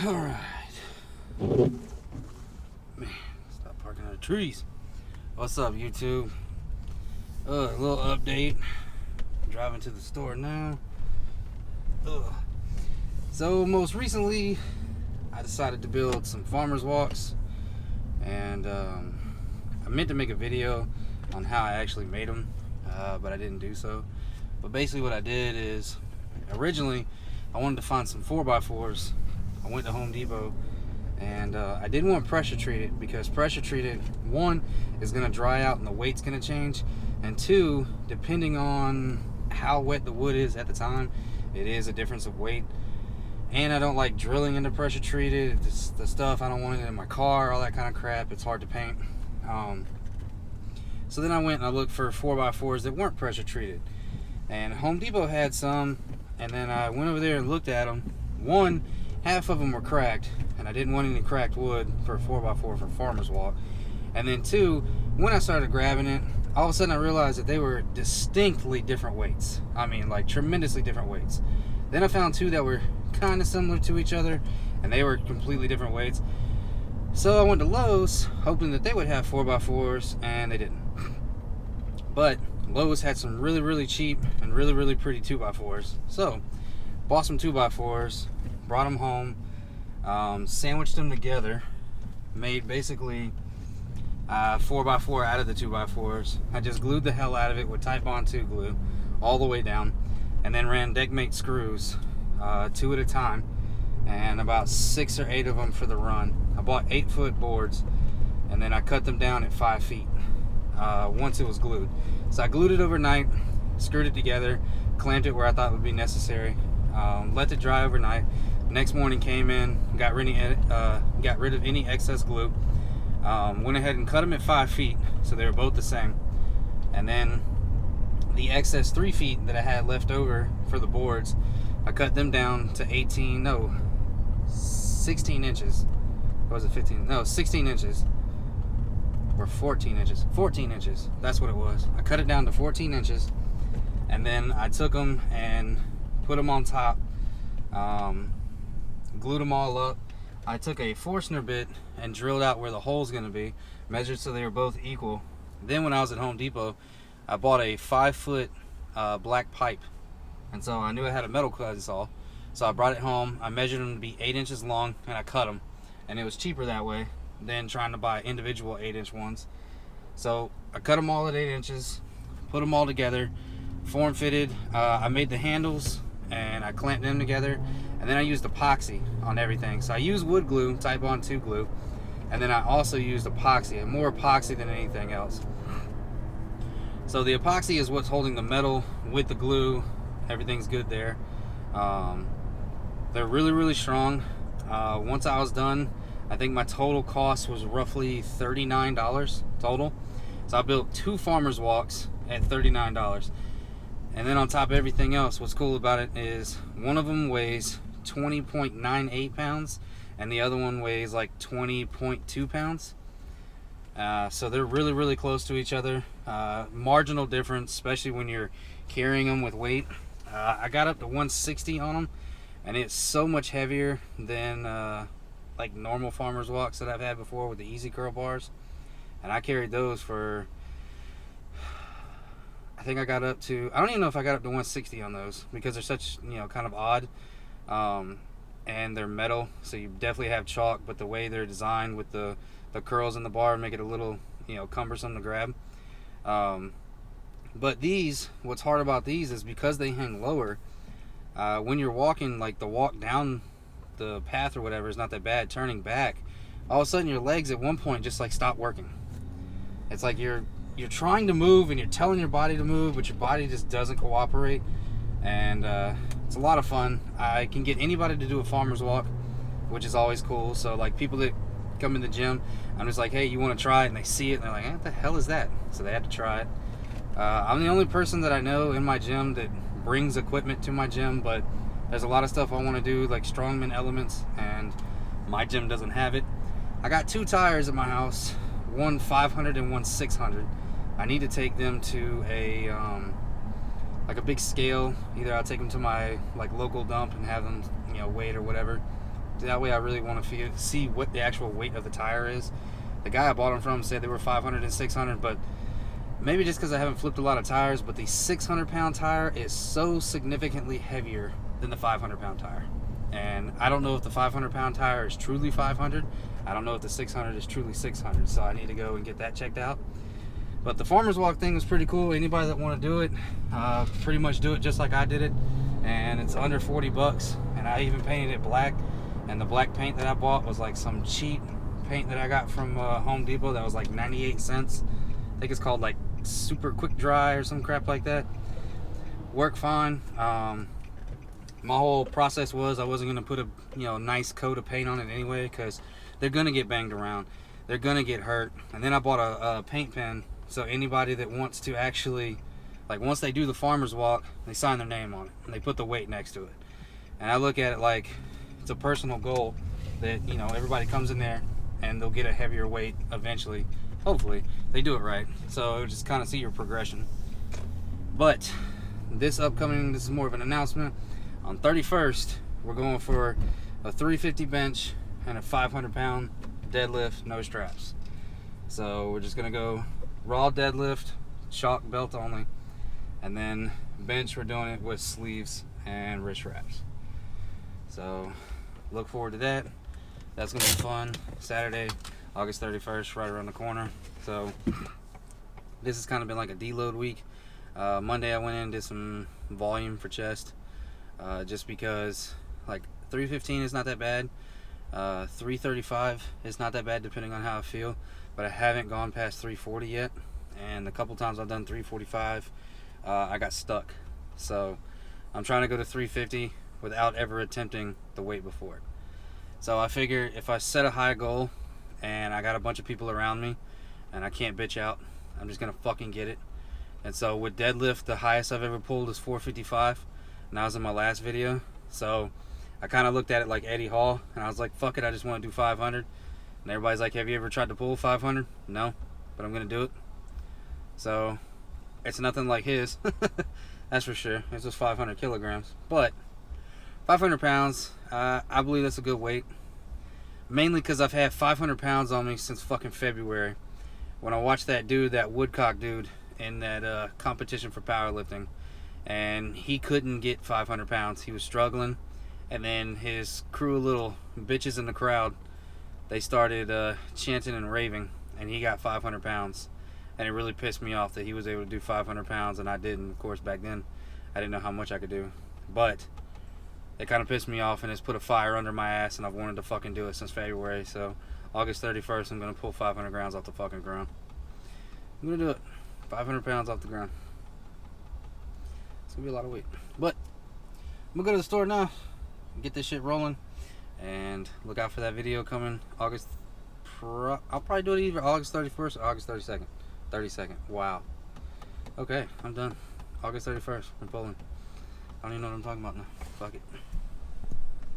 Alright. Man, stop parking on the trees. What's up, YouTube? A little update. Driving to the store now. So, most recently, I decided to build some farmer's walks. And I meant to make a video on how I actually made them, but I didn't do so. But basically what I did is, originally, I wanted to find some 4x4s. I went to Home Depot, and I didn't want pressure treated because pressure treated, one, is going to dry out and the weight's going to change, and two, depending on how wet the wood is at the time, it is a difference of weight. And I don't like drilling into pressure treated. It's the stuff, I don't want it in my car, all that kind of crap. It's hard to paint. So then I went and I looked for 4x4s that weren't pressure treated, and Home Depot had some. And then I went over there and looked at them. One, half of them were cracked, and I didn't want any cracked wood for a 4x4 for farmer's walk. And then two, when I started grabbing it, all of a sudden I realized that they were distinctly different weights. I mean, like tremendously different weights. Then I found two that were kind of similar to each other, and they were completely different weights. So I went to Lowe's, hoping that they would have 4x4s, and they didn't. But Lowe's had some really, really cheap and really, really pretty 2x4s. So, bought some 2x4s, brought them home, sandwiched them together, made basically 4x4 out of the 2x4s. I just glued the hell out of it with Type-On 2 glue all the way down, and then ran deckmate screws, 2 at a time, and about 6 or 8 of them for the run. I bought 8-foot boards, and then I cut them down at 5 feet once it was glued. So I glued it overnight, screwed it together, clamped it where I thought would be necessary, let it dry overnight. Next morning came in, got rid of any excess glue, went ahead and cut them at 5 feet so they were both the same. And then the excess 3 feet that I had left over for the boards, I cut them down to 16 inches. Or was it 15? No, 16 inches. Or 14 inches. 14 inches. That's what it was. I cut it down to 14 inches. And then I took them and put them on top. Glued them all up. I took a Forstner bit and drilled out where the hole's going to be. Measured so they were both equal. Then when I was at Home Depot, I bought a 5-foot black pipe. And so I knew I had a metal cutting saw. So I brought it home. I measured them to be 8 inches long, and I cut them. And it was cheaper that way than trying to buy individual 8-inch ones. So I cut them all at 8 inches, put them all together, form fitted. I made the handles and I clamped them together, and then I used epoxy on everything. So I used wood glue, Type-On 2 glue, and then I also used epoxy, and more epoxy than anything else. So the epoxy is what's holding the metal with the glue. Everything's good there. They're really, really strong. Once I was done, I think my total cost was roughly $39 total. So I built 2 farmer's walks at $39. And then on top of everything else, what's cool about it is one of them weighs 20.98 pounds and the other one weighs like 20.2 pounds. So they're really, really close to each other. Marginal difference, especially when you're carrying them with weight. I got up to 160 on them, and it's so much heavier than like normal farmer's walks that I've had before with the easy curl bars. And I carried those for, I think I got up to, I don't even know if I got up to 160 on those because they're such, kind of odd, and they're metal, so you definitely have chalk, but the way they're designed with the curls in the bar make it a little, cumbersome to grab. But these, what's hard about these is because they hang lower, when you're walking, like the walk down the path or whatever is not that bad, turning back, all of a sudden your legs at one point just like stop working. It's like you're trying to move and you're telling your body to move, but your body just doesn't cooperate. And it's a lot of fun. I can get anybody to do a farmer's walk, which is always cool. So like people that come in the gym, I'm just like, hey, you want to try it? And they see it and they're like, what the hell is that? So they have to try it. I'm the only person that I know in my gym that brings equipment to my gym, but there's a lot of stuff I want to do, like strongman elements, and my gym doesn't have it. I got 2 tires at my house, one 500 and one 600. I need to take them to a big scale. Either I'll take them to my local dump and have them weighed or whatever, That way I really want to see what the actual weight of the tire is. The guy I bought them from said they were 500 and 600, but maybe just because I haven't flipped a lot of tires, but the 600-pound tire is so significantly heavier than the 500-pound tire. And I don't know if the 500-pound tire is truly 500. I don't know if the 600 is truly 600, so I need to go and get that checked out. But the farmer's walk thing was pretty cool. Anybody that want to do it, pretty much do it just like I did it. And it's under 40 bucks. And I even painted it black. And the black paint that I bought was like some cheap paint that I got from Home Depot that was like 98 cents. I think it's called like Super Quick Dry or some crap like that. Worked fine. My whole process was I wasn't going to put a nice coat of paint on it anyway, because they're going to get banged around. They're going to get hurt. And then I bought a paint pen, so anybody that wants to actually, like, once they do the farmer's walk, they sign their name on it and they put the weight next to it. And I look at it like it's a personal goal that, you know, everybody comes in there and they'll get a heavier weight eventually. Hopefully they do it right, so just kind of see your progression. But this is more of an announcement. On 31st, we're going for a 350 bench and a 500-pound deadlift, no straps. So we're just gonna go raw deadlift, chalk belt only, and then bench we're doing it with sleeves and wrist wraps. So look forward to that. That's gonna be fun. Saturday, August 31st, right around the corner. So this has kind of been like a deload week. Monday I went in and did some volume for chest, just because like 315 is not that bad. 335 is not that bad depending on how I feel, but I haven't gone past 340 yet, and a couple times I've done 345, I got stuck. So I'm trying to go to 350 without ever attempting the weight before it. So I figure if I set a high goal and I got a bunch of people around me and I can't bitch out, I'm just gonna fucking get it. And so with deadlift, the highest I've ever pulled is 455, and that was in my last video. So I kind of looked at it like Eddie Hall, and I was like, fuck it, I just want to do 500. And everybody's like, have you ever tried to pull 500? No, but I'm going to do it. So it's nothing like his, that's for sure. It's just 500 kilograms. But 500 pounds, I believe that's a good weight. Mainly because I've had 500 pounds on me since fucking February. When I watched that dude, that Woodcock dude, in that competition for powerlifting, and he couldn't get 500 pounds. He was struggling. And then his crew of little bitches in the crowd, they started chanting and raving, and he got 500 pounds. And it really pissed me off that he was able to do 500 pounds and I didn't. Of course, back then, I didn't know how much I could do. But it kind of pissed me off, and it's put a fire under my ass, and I've wanted to fucking do it since February. So August 31st, I'm going to pull 500 grams off the fucking ground. I'm going to do it. 500 pounds off the ground. It's going to be a lot of weight. But I'm going to go to the store now, get this shit rolling, and look out for that video coming I'll probably do it either August 31st or August 32nd. Wow. Okay, I'm done. August 31st, I'm pulling. I don't even know what I'm talking about now. Fuck it.